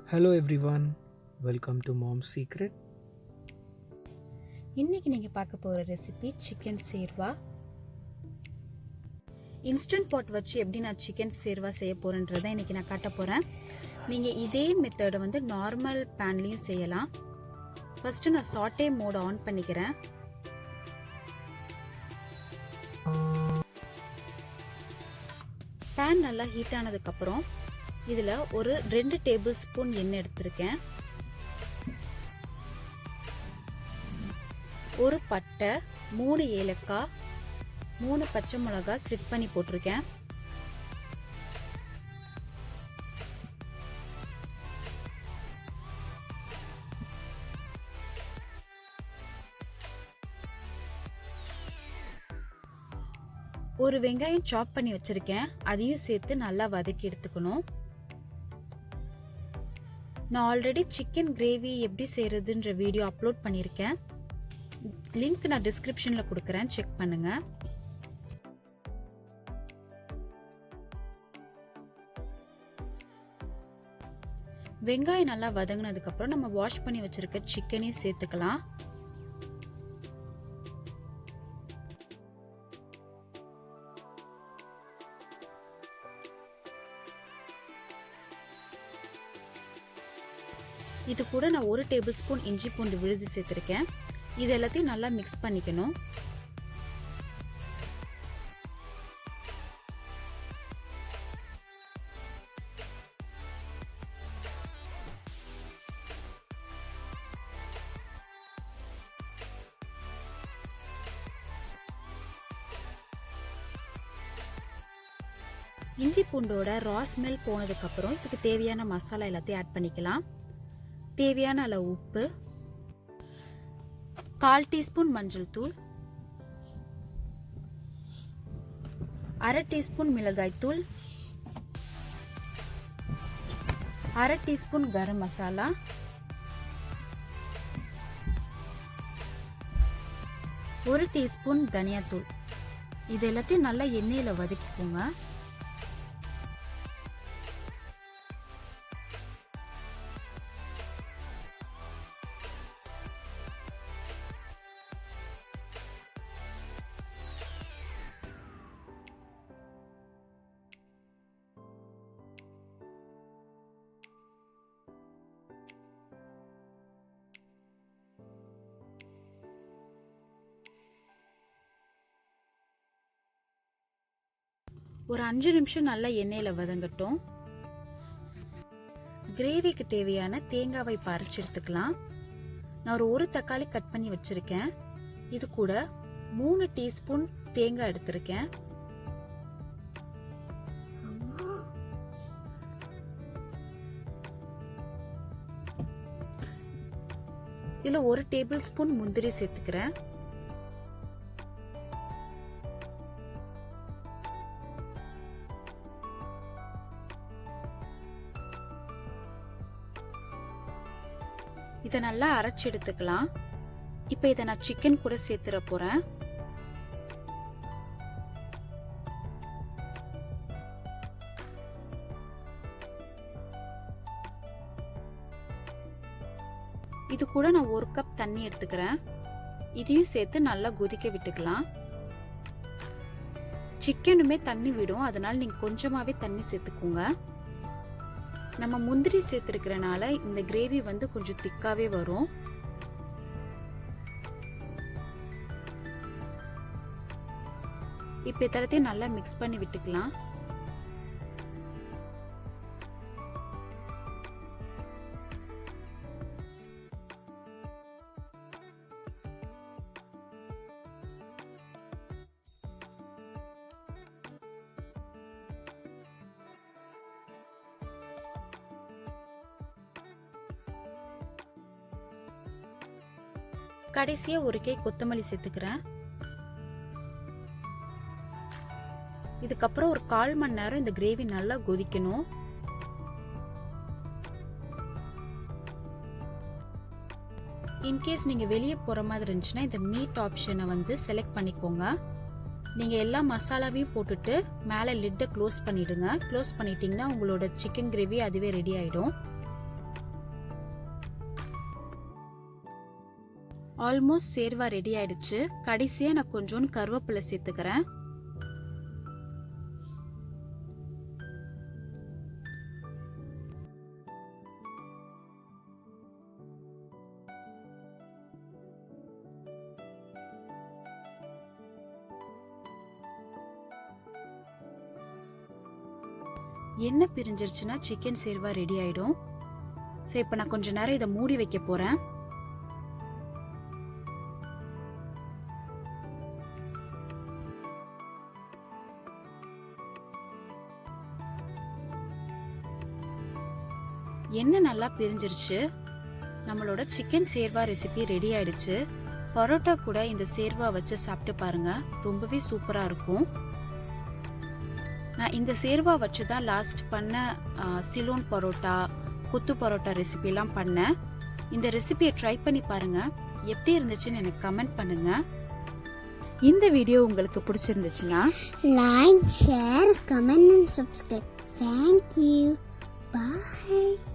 Hello everyone, welcome to Mom's Secret. இன்னைக்கு நீங்கள் பார்க்க போகிற ரெசிபி சிக்கன் சேர்வா. இன்ஸ்டன்ட் பாட் வச்சு எப்படி நான் சிக்கன் சேர்வா செய்ய போகிறேன்றதை இன்றைக்கி நான் காட்ட போகிறேன். நீங்கள் இதே மெத்தடை வந்து நார்மல் பேன்லேயும் செய்யலாம். ஃபஸ்ட்டு நான் சாட்டே மோட் ஆன் பண்ணிக்கிறேன். பேன் நல்லா ஹீட் ஆனதுக்கப்புறம் இதில் ஒரு 2 டேபிள் ஸ்பூன் எண்ணெய் எடுத்திருக்கேன். ஒரு பட்டை, 3 ஏலக்காய், 3 பச்சை மிளகாய் ஸ்லிட் பண்ணி போட்டிருக்கேன். ஒரு வெங்காயம் சாப் பண்ணி வச்சிருக்கேன். அதையும் சேர்த்து நல்லா வதக்கி எடுத்துக்கணும். நான் ஆல்ரெடி சிக்கன் கிரேவி எப்படி செய்யறதுன்ற வீடியோ அப்லோட் பண்ணியிருக்கேன். லிங்க் நான் டிஸ்கிரிப்ஷன்ல கொடுக்குறேன், செக் பண்ணுங்க. வெங்காயம் நல்லா வதங்கினதுக்கு அப்புறம் நம்ம வாஷ் பண்ணி வச்சிருக்க சிக்கனையும் சேர்த்துக்கலாம். இது கூட நான் 1 டேபிள் ஸ்பூன் இஞ்சி பூண்டு விழுது சேர்த்திருக்கேன். இது எல்லாத்தையும் நல்லா மிக்ஸ் பண்ணிக்கணும். இஞ்சி பூண்டோட ரா ஸ்மெல் போனதுக்கு அப்புறம் இதுக்கு தேவையான மசாலா எல்லாத்தையும் ஆட் பண்ணிக்கலாம். தேவையான அளவு உப்பு, 1/4 டீஸ்பூன் மஞ்சள் தூள், 1/2 டீஸ்பூன் மிளகாய் தூள், 1/2 டீஸ்பூன் கரம் மசாலா, 1 டீஸ்பூன் தனியாத்தூள். இது எல்லாத்தையும் நல்லா எண்ணெயில வதக்கிக்கோங்க. ஒரு 5 நிமிஷம் நல்லா எண்ணெயில வதங்கட்டும். கிரேவிக்கு தேவையான தேங்காவை அரைச்சு எடுத்துக்கலாம். நான் ஒரு தக்காளி கட் பண்ணி வச்சிருக்கேன். இது கூட 3 டீஸ்பூன் தேங்காய் எடுத்திருக்கேன். இதுல 1 டேபிள் ஸ்பூன் முந்திரி சேர்த்துக்கிறேன். இதை நல்லா அரைச்சு எடுத்துக்கலாம். இப்போ இதை நான் சிக்கன் கூட சேர்த்துற போறேன். இது கூட நான் 1 கப் தண்ணி எடுத்துக்கிறேன். இதையும் சேர்த்து நல்லா கொதிக்க விட்டுக்கலாம். சிக்கனுமே தண்ணி விடும், அதனால நீங்க கொஞ்சமாவே தண்ணி சேர்த்துக்கோங்க. நம்ம முந்திரி சேர்த்துருக்கிறனால இந்த கிரேவி வந்து கொஞ்சம் திக்காவே வரும். இப்ப இதெல்லாத்தையும் நல்லா மிக்ஸ் பண்ணி விட்டுக்கலாம். கடைசியா 1 கை கொத்தமல்லி சேர்த்துக்கிறேன். இதுக்கப்புறம் ஒரு 1/4 மணி நேரம் இந்த கிரேவி நல்லா கொதிக்கணும். இன்கேஸ் நீங்க வெளியே போற மாதிரி இருந்துச்சுன்னா இந்த மீட் ஆப்ஷனை வந்து செலக்ட் பண்ணிக்கோங்க. நீங்க எல்லா மசாலாவையும் போட்டுட்டு மேல லிட்டை க்ளோஸ் பண்ணிடுங்க. க்ளோஸ் பண்ணிட்டீங்கன்னா உங்களோட சிக்கன் கிரேவி அதுவே ரெடி ஆயிடும். ஆல்மோஸ்ட் சேர்வா ரெடி ஆயிடுச்சு. கடைசியா நான் கொஞ்சோண்டு கருவேப்பிலை சேர்த்துக்கிறேன். எண்ணெய் பிரிஞ்சிருச்சுன்னா சிக்கன் சேர்வா ரெடி ஆயிடும். ஸோ இப்போ நான் கொஞ்ச நேரம் இதை மூடி வைக்க போறேன். எண்ணெய் நல்லா பிரிஞ்சிருச்சு. நம்மளோட சிக்கன் சேர்வா ரெசிபி ரெடி ஆயிடுச்சு. பரோட்டா கூட இந்த சேர்வா வச்சு சாப்பிட்டு பாருங்க, ரொம்பவே சூப்பரா இருக்கும். நான் இந்த சேர்வா வச்சு தான் லாஸ்ட் பண்ண சிலோன் பரோட்டா, கொத்து பரோட்டா ரெசிபிலாம் பண்ணேன். இந்த ரெசிபியை ட்ரை பண்ணி பாருங்க, எப்படி இருந்துச்சுன்னு எனக்கு கமெண்ட் பண்ணுங்க. இந்த வீடியோ உங்களுக்கு பிடிச்சிருந்துச்சுன்னா like, share, comment and subscribe. Thank you. Bye.